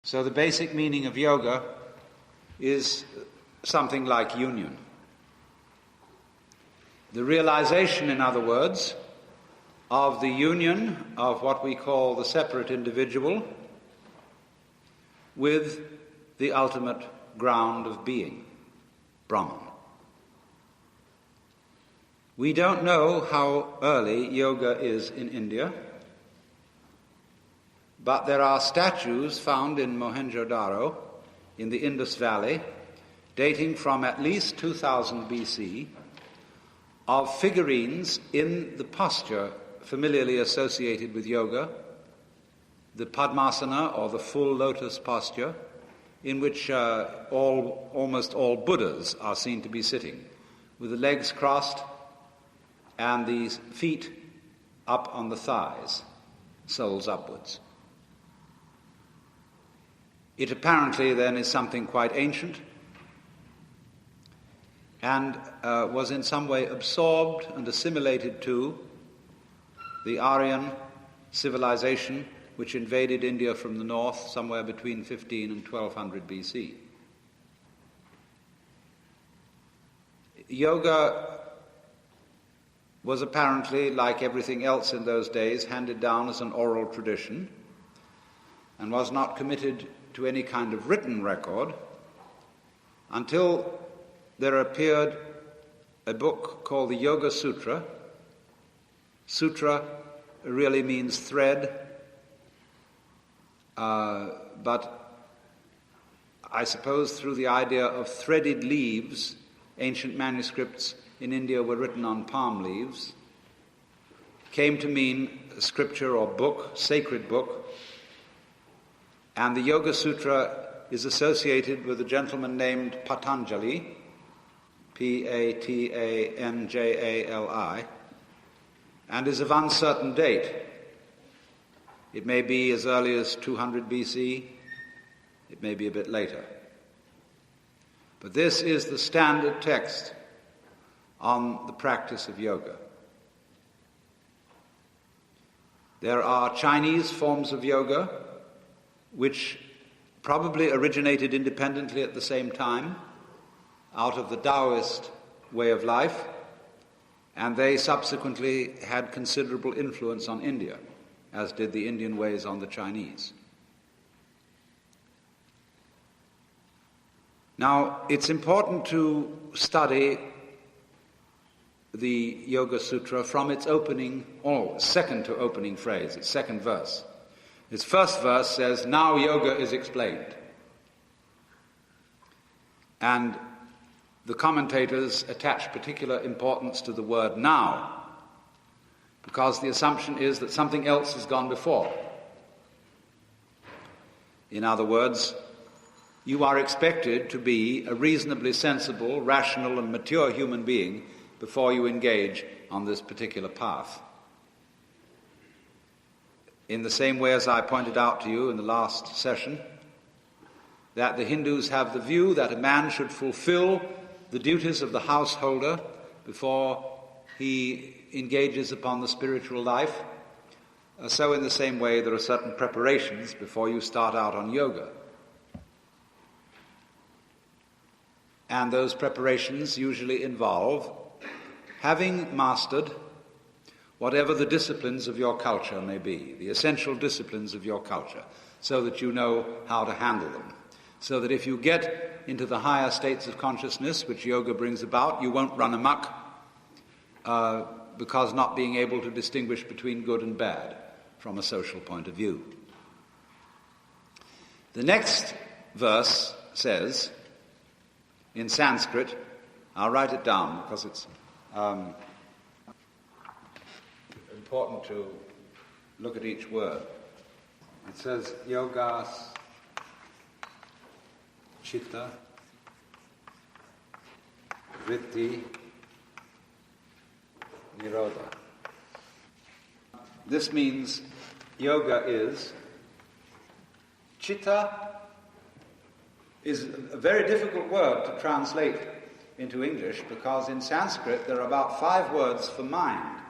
So the basic meaning of yoga is something like union. The realization, in other words, of the union of what we call the separate individual with the ultimate ground of being, Brahman. We don't know how early yoga is in India, but there are statues found in Mohenjo-daro in the Indus Valley dating from at least 2000 BC of figurines in the posture familiarly associated with yoga, the Padmasana or the full lotus posture, in which almost all Buddhas are seen to be sitting, with the legs crossed and the feet up on the thighs, soles upwards. It apparently then is something quite ancient and was in some way absorbed and assimilated to the Aryan civilization which invaded India from the north somewhere between 15 and 1200 BC. Yoga was apparently, like everything else in those days, handed down as an oral tradition and was not committed to any kind of written record until there appeared a book called the Yoga Sutra. Sutra really means thread, but I suppose through the idea of threaded leaves, ancient manuscripts in India were written on palm leaves, came to mean scripture or book, sacred book. And the Yoga Sutra is associated with a gentleman named Patanjali, Patanjali, and is of uncertain date. It may be as early as 200 BC, it may be a bit later. But this is the standard text on the practice of yoga. There are Chinese forms of yoga which probably originated independently at the same time out of the Taoist way of life, and they subsequently had considerable influence on India, as did the Indian ways on the Chinese. Now, it's important to study the Yoga Sutra from its opening, or second to opening phrase, its second verse. Its first verse says, "Now yoga is explained." And the commentators attach particular importance to the word now, because the assumption is that something else has gone before. In other words, you are expected to be a reasonably sensible, rational, and mature human being before you engage on this particular path. In the same way as I pointed out to you in the last session, that the Hindus have the view that a man should fulfill the duties of the householder before he engages upon the spiritual life, so in the same way there are certain preparations before you start out on yoga. And those preparations usually involve having mastered whatever the disciplines of your culture may be, the essential disciplines of your culture, so that you know how to handle them. So that if you get into the higher states of consciousness which yoga brings about, you won't run amok because not being able to distinguish between good and bad from a social point of view. The next verse says, in Sanskrit, I'll write it down because it's important to look at each word. It says, yogas chitta vritti nirodha. This means yoga is, chitta is a very difficult word to translate into English because in Sanskrit there are about 5 words for mind,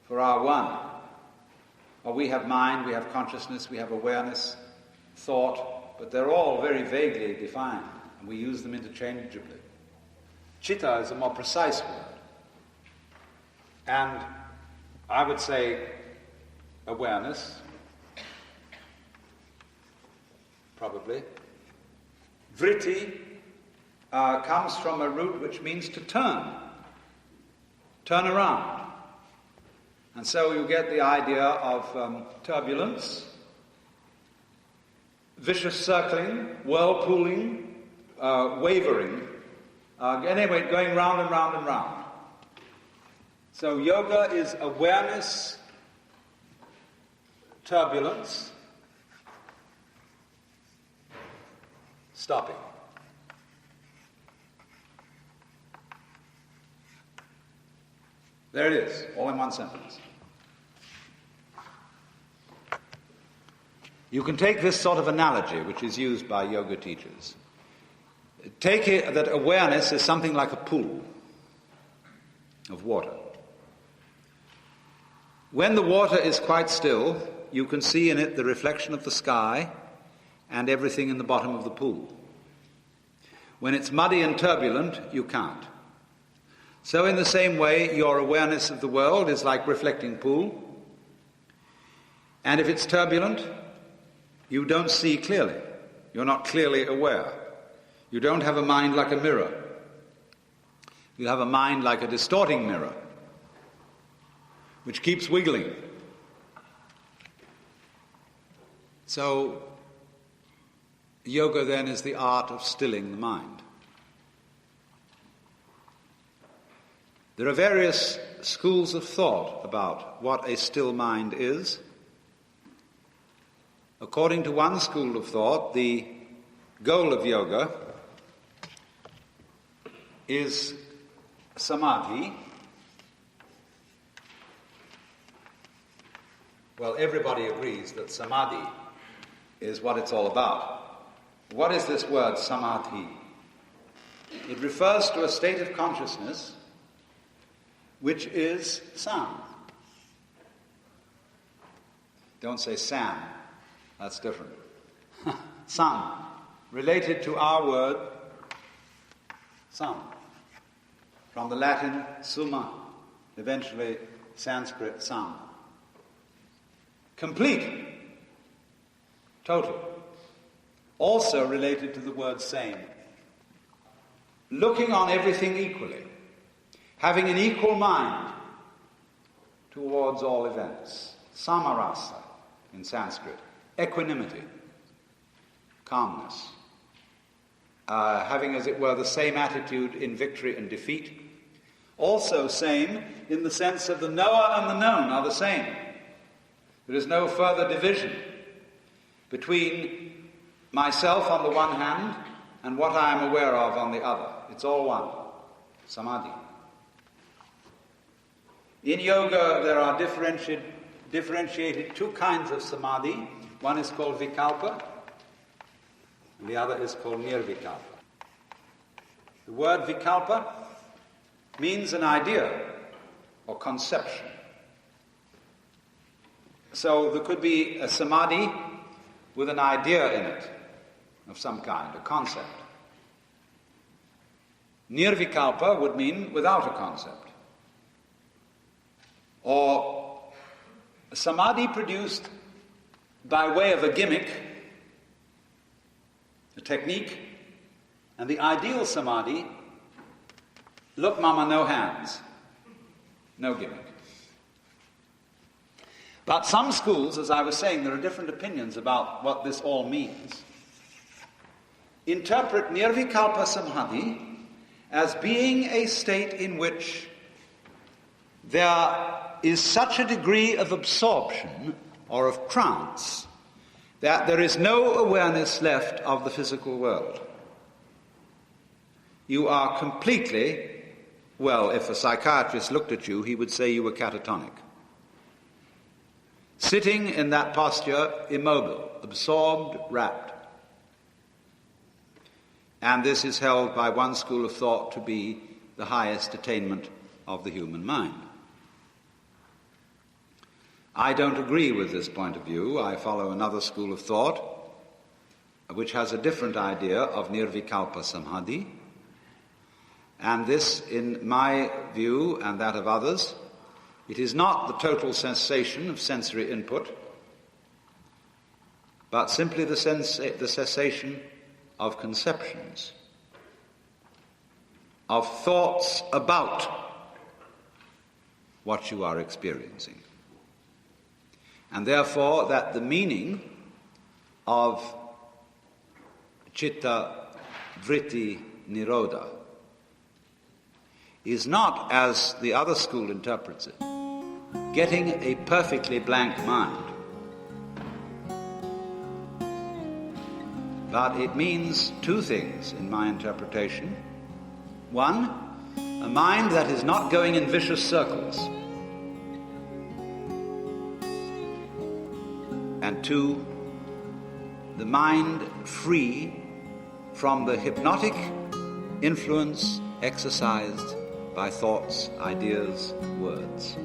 for our one. Or we have mind, we have consciousness, we have awareness, thought, but they're all very vaguely defined, and we use them interchangeably. Chitta is a more precise word. And I would say awareness, probably. Vritti comes from a root which means to turn around. And so you get the idea of turbulence, vicious circling, whirlpooling, wavering, anyway, going round and round and round. So yoga is awareness, turbulence, stopping. There it is, all in one sentence. You can take this sort of analogy, which is used by yoga teachers. Take it that awareness is something like a pool of water. When the water is quite still, you can see in it the reflection of the sky and everything in the bottom of the pool. When it's muddy and turbulent, you can't. So in the same way, your awareness of the world is like reflecting pool. And if it's turbulent, you don't see clearly. You're not clearly aware. You don't have a mind like a mirror. You have a mind like a distorting mirror, which keeps wiggling. So, yoga then is the art of stilling the mind. There are various schools of thought about what a still mind is. According to one school of thought, the goal of yoga is samadhi. Well, everybody agrees that samadhi is what it's all about. What is this word, samadhi? It refers to a state of consciousness which is sound. Don't say sound. That's different. Sound, related to our word, sound. From the Latin summa, eventually Sanskrit sound. Complete, total. Also related to the word same. Looking on everything equally. Having an equal mind towards all events. Samarasa in Sanskrit. Equanimity, calmness, having, as it were, the same attitude in victory and defeat. Also same in the sense of the knower and the known are the same. There is no further division between myself on the one hand and what I am aware of on the other. It's all one. Samadhi. In yoga there are differentiated two kinds of samadhi. One is called vikalpa, and the other is called nirvikalpa. The word vikalpa means an idea or conception. So there could be a samadhi with an idea in it of some kind, a concept. Nirvikalpa would mean without a concept. Or samadhi produced by way of a gimmick, a technique, and the ideal samadhi, look mama, no hands, no gimmick. But some schools, as I was saying, there are different opinions about what this all means, interpret nirvikalpa samadhi as being a state in which there is such a degree of absorption or of trance that there is no awareness left of the physical world. You are completely, well, if a psychiatrist looked at you, he would say you were catatonic. Sitting in that posture, immobile, absorbed, rapt. And this is held by one school of thought to be the highest attainment of the human mind. I don't agree with this point of view. I follow another school of thought, which has a different idea of nirvikalpa samadhi. And this, in my view and that of others, it is not the total cessation of sensory input, but simply the cessation of conceptions, of thoughts about what you are experiencing. And therefore that the meaning of citta vritti nirodha is not, as the other school interprets it, getting a perfectly blank mind, but it means two things in my interpretation. One, a mind that is not going in vicious circles. And two, the mind free from the hypnotic influence exercised by thoughts, ideas, words.